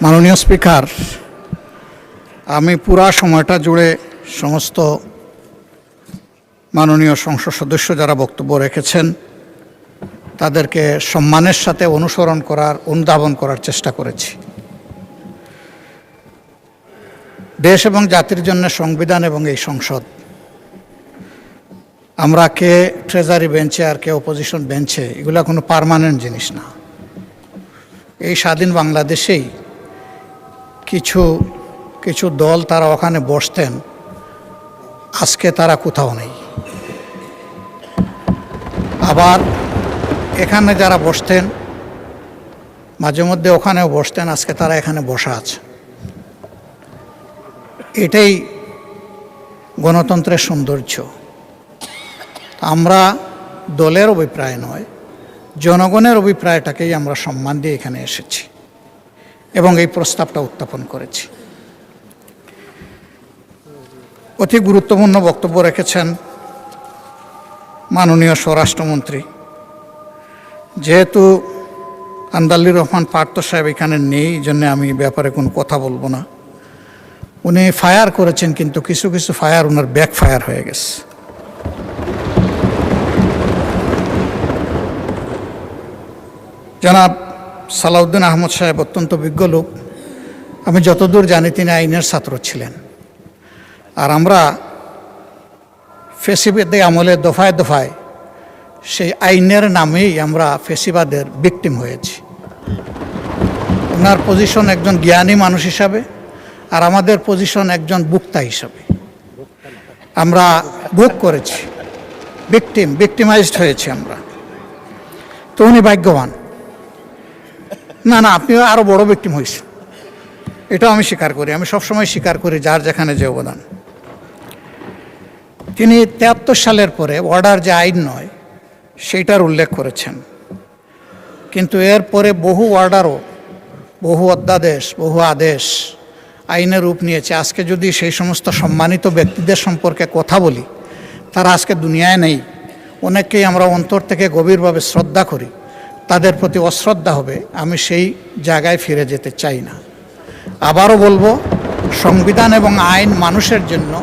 মাননীয় স্পিকার, আমি পুরা সময়টা জুড়ে সমস্ত মাননীয় সংসদ সদস্য যারা বক্তব্য রেখেছেন তাদেরকে সম্মানের সাথে অনুধাবন করার চেষ্টা করেছি। দেশ এবং জাতির জন্য সংবিধান এবং এই সংসদ, আমরা কে ট্রেজারি বেঞ্চে আর কে অপোজিশন বেঞ্চে, এগুলো কোনো পার্মানেন্ট জিনিস না। এই স্বাধীন বাংলাদেশেই কিছু কিছু দল তারা ওখানে বসতেন, আজকে তারা কোথাও নেই। আবার এখানে যারা বসতেন মাঝে মধ্যে ওখানেও বসতেন, আজকে তারা এখানে বসা আছে। এটাই গণতন্ত্রের সৌন্দর্য। আমরা দলের অভিপ্রায় নয়, জনগণের অভিপ্রায়টাকেই আমরা সম্মান দিয়ে এখানে এসেছি এবং এই প্রস্তাবটা উত্থাপন করেছি। অতি গুরুত্বপূর্ণ বক্তব্য রেখেছেন মাননীয় স্বরাষ্ট্রমন্ত্রী। যেহেতু আন্দালির রহমান পার্থ সাহেব এখানে নেই, এই জন্য আমি ব্যাপারে কোনো কথা বলবো না। উনি ফায়ার করেছেন, কিন্তু কিছু কিছু ফায়ার ওনার ব্যাক ফায়ার হয়ে গেছে। জনাব সালাউদ্দিন আহমদ সাহেব অত্যন্ত বিজ্ঞ লোক। আমি যতদূর জানি তিনি আইনের ছাত্র ছিলেন। আর আমরা ফেসিবাদের আমলে দফায় দফায় সেই আইনের নামেই আমরা ফেসিবাদের ভিকটিম হয়েছি। ওনার পজিশন একজন জ্ঞানী মানুষ হিসাবে, আর আমাদের পজিশন একজন বুক্তা হিসাবে। আমরা বুক করেছি, ভিকটিমাইজড হয়েছি আমরা। তো উনি ভাগ্যবান। না, আপনিও আরও বড় ভিকটিম হয়েছেন, এটাও আমি স্বীকার করি। আমি সবসময় স্বীকার করি যার যেখানে যে অবদান। তিনি ৭৩ সালের পরে অর্ডার যে আইন নয় সেইটার উল্লেখ করেছেন, কিন্তু এরপরে বহু অর্ডারও, বহু অধ্যাদেশ, বহু আদেশ আইনের রূপ নিয়েছে। আজকে যদি সেই সমস্ত সম্মানিত ব্যক্তিদের সম্পর্কে কথা বলি, তারা আজকে দুনিয়ায় নেই। অনেককেই আমরা অন্তর থেকে গভীরভাবে শ্রদ্ধা করি, তাদের প্রতি অশ্রদ্ধা হবে। আমি সেই জায়গায় ফিরে যেতে চাই না। আবারও বলবো, সংবিধান এবং আইন মানুষের জন্য,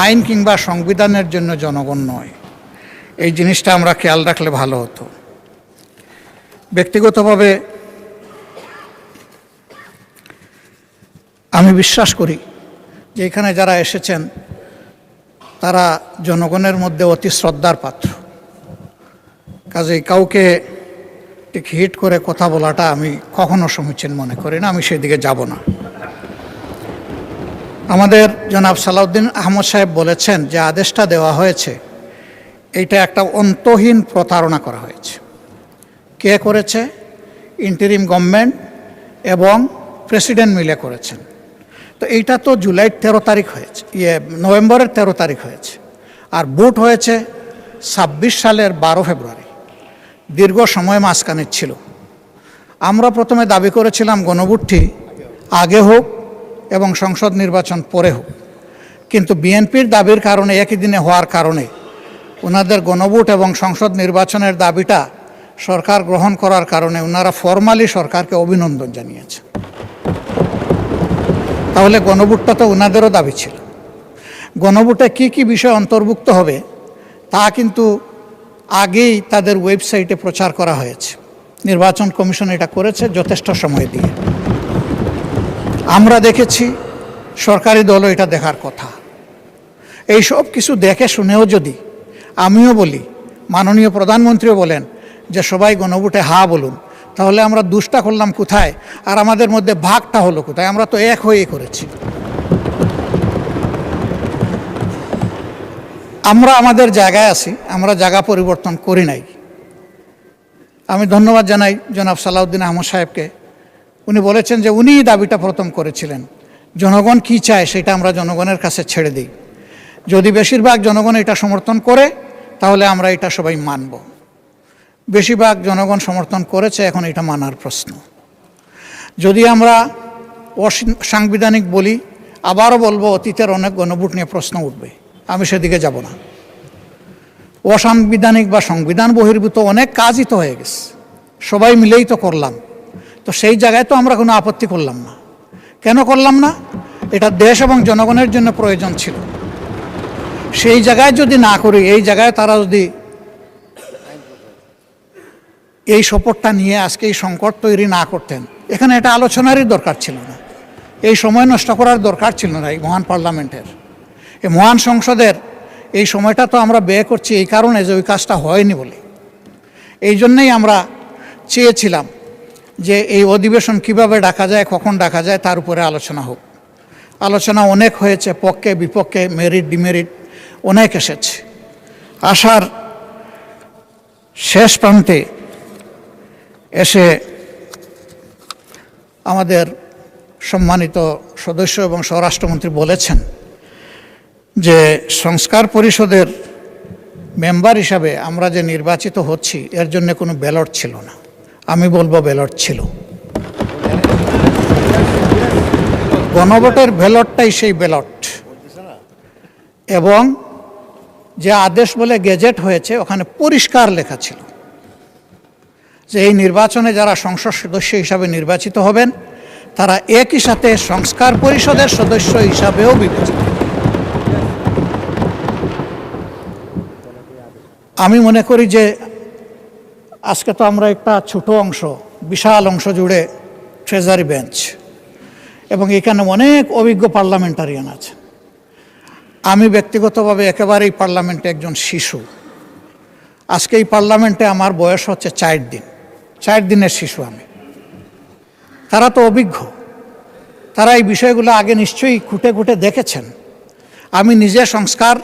আইন কিংবা সংবিধানের জন্য জনগণ নয়। এই জিনিসটা আমরা খেয়াল রাখলে ভালো হতো। ব্যক্তিগতভাবে আমি বিশ্বাস করি যে এখানে যারা এসেছেন তারা জনগণের মধ্যে অতি শ্রদ্ধার পাত্র। কাজেই কাউকে ঠিক হিট করে কথা বলাটা আমি কখনো সমীচীন মনে করি না। আমি সেদিকে যাব না। আমাদের জনাব সালাউদ্দিন আহমদ সাহেব বলেছেন যে আদেশটা দেওয়া হয়েছে, এইটা একটা অন্তহীন প্রতারণা করা হয়েছে। কে করেছে? ইন্টারিম গভর্নমেন্ট এবং প্রেসিডেন্ট মিলে করেছেন। তো এইটা তো জুলাইয়ের 13 তারিখ হয়েছে, নভেম্বরের 13 তারিখ হয়েছে, আর ভোট হয়েছে 26 সালের 12 ফেব্রুয়ারি। দীর্ঘ সময় মাঝখানে ছিল। আমরা প্রথমে দাবি করেছিলাম গণভোটটি আগে হোক এবং সংসদ নির্বাচন পরে হোক, কিন্তু বিএনপির দাবির কারণে, একই দিনে হওয়ার কারণে ওনাদের গণভোট এবং সংসদ নির্বাচনের দাবিটা সরকার গ্রহণ করার কারণে ওনারা ফরমালি সরকারকে অভিনন্দন জানিয়েছে। তাহলে গণভোটটা তো ওনাদেরও দাবি ছিল। গণভোটে কী কী বিষয় অন্তর্ভুক্ত হবে তা কিন্তু আগেই তাদের ওয়েবসাইটে প্রচার করা হয়েছে। নির্বাচন কমিশন এটা করেছে যথেষ্ট সময় দিয়ে। আমরা দেখেছি, সরকারি দলও এটা দেখার কথা। এই সব কিছু দেখে শুনেও যদি আমিও বলি, মাননীয় প্রধানমন্ত্রীও বলেন যে সবাই গণভোটে হা বলুন, তাহলে আমরা দুষ্টা করলাম কোথায় আর আমাদের মধ্যে ভাগটা হলো কোথায়? আমরা তো এক হয়ে করেছি। আমরা আমাদের জায়গায় আছি, আমরা জায়গা পরিবর্তন করি নাই। আমি ধন্যবাদ জানাই জনাব সালাউদ্দিন আহমদ সাহেবকে। উনি বলেছেন যে উনিই দাবিটা প্রথম করেছিলেন। জনগণ কি চায় সেটা আমরা জনগণের কাছে ছেড়ে দিই। যদি বেশিরভাগ জনগণ এটা সমর্থন করে তাহলে আমরা এটা সবাই মানব। বেশিরভাগ জনগণ সমর্থন করেছে, এখন এটা মানার প্রশ্ন। যদি আমরা অসাংবিধানিক বলি, আবারও বলবো অতীতের অনেক গণভোট নিয়ে প্রশ্ন উঠবে, আমি সেদিকে যাব না। অসাংবিধানিক বা সংবিধান বহির্ভূত অনেক কাজই তো হয়ে গেছে, সবাই মিলেই তো করলাম। তো সেই জায়গায় তো আমরা কোনো আপত্তি করলাম না। কেন করলাম না? এটা দেশ এবং জনগণের জন্য প্রয়োজন ছিল। সেই জায়গায় যদি না করি, এই জায়গায় তারা যদি এই সপোর্টটা নিয়ে আজকে এই সংকট তৈরি না করতেন, এখানে এটা আলোচনারই দরকার ছিল না, এই সময় নষ্ট করার দরকার ছিল না। এই মহান পার্লামেন্টের, এই মহান সংসদের এই সময়টা তো আমরা ব্যয় করছি এই কারণে যে ওই কাজটা হয়নি বলে। এই জন্যেই আমরা চেয়েছিলাম যে এই অধিবেশন কিভাবে ডাকা যায়, কখন ডাকা যায়, তার উপরে আলোচনা হোক। আলোচনা অনেক হয়েছে, পক্ষে বিপক্ষে, মেরিট ডিমেরিট অনেক এসেছে। আসার শেষ প্রান্তে এসে আমাদের সম্মানিত সদস্য এবং স্বরাষ্ট্রমন্ত্রী বলেছেন যে সংস্কার পরিষদের মেম্বার হিসাবে আমরা যে নির্বাচিত হচ্ছি এর জন্য কোনো ব্যালট ছিল না। আমি বলবো ব্যালট ছিল। গণভোটের ব্যালটটাই সেই ব্যালট, এবং যে আদেশ বলে গেজেট হয়েছে ওখানে পরিষ্কার লেখা ছিল যে এই নির্বাচনে যারা সংসদ সদস্য হিসাবে নির্বাচিত হবেন তারা একই সাথে সংস্কার পরিষদের সদস্য হিসাবেও বিবেচিত। আমি মনে করি যে আজকে তো আমরা একটা ছোট অংশ, বিশাল অংশ জুড়ে ট্রেজারি বেঞ্চ, এবং এখানে অনেক অভিজ্ঞ পার্লামেন্টারিয়ান আছে। আমি ব্যক্তিগতভাবে একেবারেই পার্লামেন্টে একজন শিশু। আজকে এই পার্লামেন্টে আমার বয়স হচ্ছে 4 দিন, 4 দিনের শিশু আমি। তারা তো অভিজ্ঞ, তারা এই বিষয়গুলো আগে নিশ্চয়ই খুঁটে খুঁটে দেখেছেন। আমি নিজে সংস্কার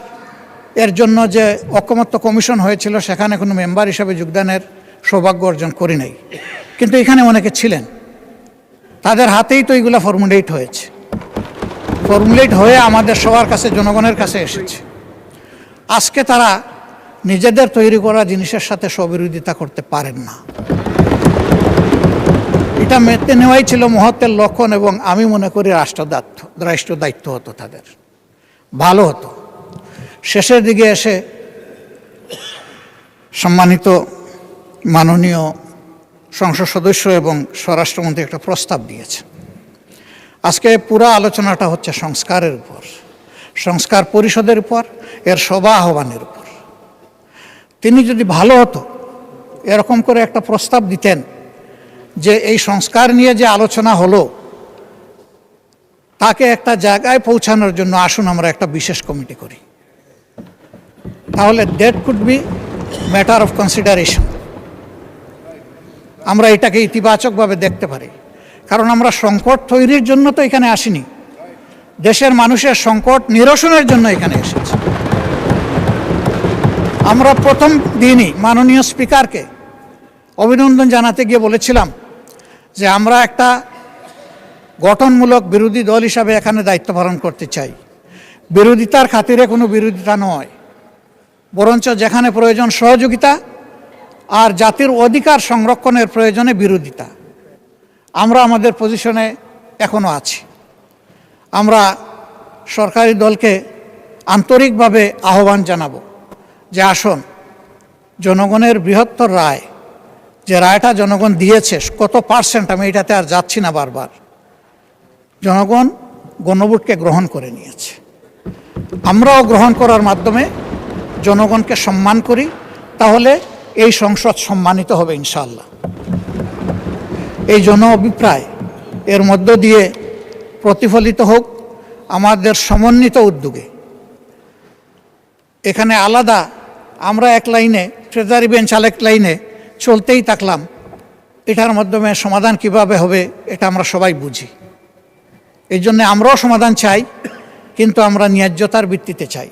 এর জন্য যে ঐকমত্য কমিশন হয়েছিল সেখানে কোনো মেম্বার হিসাবে যোগদানের সৌভাগ্য অর্জন করি নাই, কিন্তু এখানে অনেকে ছিলেন, তাদের হাতেই তো এইগুলো ফর্মুলেট হয়েছে, ফর্মুলেট হয়ে আমাদের সবার কাছে, জনগণের কাছে এসেছে। আজকে তারা নিজেদের তৈরি করা জিনিসের সাথে স্ববিরোধিতা করতে পারেন না। এটা মেনে নেওয়াই ছিল মহত্বের লক্ষণ, এবং আমি মনে করি রাষ্ট্র দায়িত্ব হতো তাদের, ভালো হতো। শেষের দিকে এসে সম্মানিত মাননীয় সংসদ সদস্য এবং স্বরাষ্ট্রমন্ত্রী একটা প্রস্তাব দিয়েছেন। আজকে পুরো আলোচনাটা হচ্ছে সংস্কারের উপর, সংস্কার পরিষদের উপর, এর সভা আহ্বানের উপর। তিনি যদি ভালো হতো এরকম করে একটা প্রস্তাব দিতেন যে এই সংস্কার নিয়ে যে আলোচনা হলো তাকে একটা জায়গায় পৌঁছানোর জন্য আসুন আমরা একটা বিশেষ কমিটি করি, তাহলে that could be matter of consideration. আমরা এটাকে ইতিবাচকভাবে দেখতে পারি, কারণ আমরা সংকট তৈরির জন্য তো এখানে আসিনি, দেশের মানুষের সংকট নিরসনের জন্য এখানে এসেছি। আমরা প্রথম দিনই মাননীয় স্পিকারকে অভিনন্দন জানাতে গিয়ে বলেছিলাম যে আমরা একটা গঠনমূলক বিরোধী দল হিসাবে এখানে দায়িত্ব পালন করতে চাই। বিরোধিতার খাতিরে কোনো বিরোধিতা নয়, বরঞ্চ যেখানে প্রয়োজন সহযোগিতা আর জাতির অধিকার সংরক্ষণের প্রয়োজনে বিরোধিতা। আমরা আমাদের পজিশনে এখনও আছি। আমরা সরকারি দলকে আন্তরিকভাবে আহ্বান জানাবো যে আসুন, জনগণের বৃহত্তর রায়, যে রায়টা জনগণ দিয়েছে, কত পার্সেন্ট আমি এটাতে আর যাচ্ছি না বারবার, জনগণ গণভোটকে গ্রহণ করে নিয়েছে। আমরাও গ্রহণ করার মাধ্যমে জনগণকে সম্মান করি, তাহলে এই সংসদ সম্মানিত হবে ইনশাআল্লাহ। এই জন অভিপ্রায় এর মধ্য দিয়ে প্রতিফলিত হোক আমাদের সমন্বিত উদ্যোগে। এখানে আলাদা আমরা এক লাইনে, ট্রেজারি বেঞ্চ আরেক লাইনে চলতেই থাকলাম, এটার মাধ্যমে সমাধান কিভাবে হবে এটা আমরা সবাই বুঝি। এই জন্য আমরাও সমাধান চাই, কিন্তু আমরা ন্যায্যতার ভিত্তিতে চাই।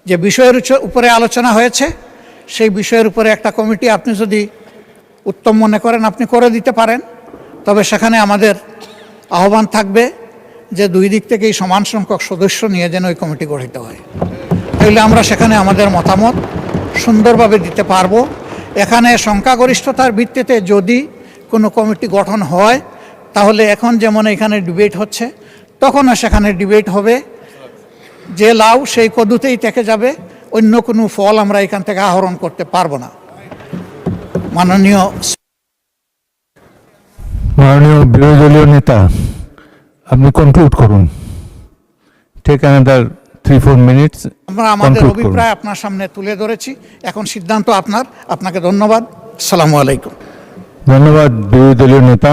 যে বিষয়ের উপরে আলোচনা হয়েছে সেই বিষয়ের উপরে একটা কমিটি আপনি যদি উত্তম মনে করেন আপনি করে দিতে পারেন, তবে সেখানে আমাদের আহ্বান থাকবে যে দুই দিক থেকেই সমান সংখ্যক সদস্য নিয়ে যেন ওই কমিটি গঠিত হয়। তাহলে আমরা সেখানে আমাদের মতামত সুন্দরভাবে দিতে পারবো। এখানে সংখ্যাগরিষ্ঠতার ভিত্তিতে যদি কোনো কমিটি গঠন হয়, তাহলে এখন যেমন এখানে ডিবেট হচ্ছে, তখনও সেখানে ডিবেট হবে, যে লাউ সেই কদুতেই থেকে যাবে, অন্য কোনো ফল আমরা এখান থেকে আহরণ করতে পারবো না। মাননীয় বিরোধী দলীয় নেতা আপনি কনক্লুড করুন, টেক অ্যানাদার 3-4 মিনিটস। আমরা আমাদের অভিপ্রায় আপনার সামনে তুলে ধরেছি, এখন সিদ্ধান্ত আপনার। আপনাকে ধন্যবাদ। আসসালামু আলাইকুম। ধন্যবাদ বিরোধী দলীয় নেতা।